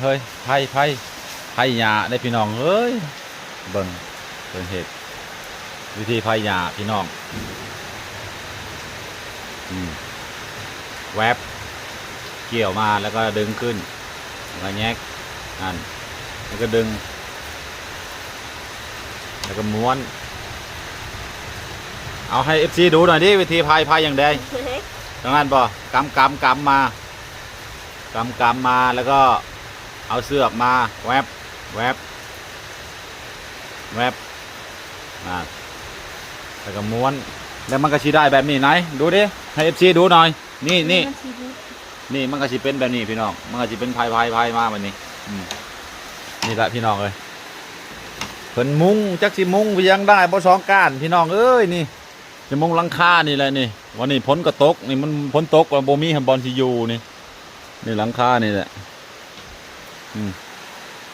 เฮ้ยไผ่หญ้าได้พี่น้องเอ้ยเบิ่งเห็ดวิธีไผ่หญ้าพี่น้องแวบเกี่ยวมาแล้วก็ดึงขึ้นแล้วแยกนั่นแล้วก็ดึงแล้วก็ม้วนเอาให้ FC ดูหน่อยดิวิธีไผ่อย่างใดตรงนั้นบ่กำมากำแล้วก็เอาเสือกมาแวบแล้วก็ม้วนแล้วมันก็ชีได้แบบนี้ไหนดูดิให้ FC ดูหน่อยนี่มันก็ชีเป็นแบบนี้พี่น้องมันก็ชีเป็นไผ่มาแบบนี้นี่แหละพี่น้องเลยเพิ่นมุ้งจักสิมุ้งไปยังได้บ่สองก้านพี่น้องเอ้ยนี่จะมุ้งหลังคานี่แหละนี่วันนี้ฝนก็ตกนี่มันฝนตกว่าบ่มีบอลสิอยู่นี่หลังคานี่แหละ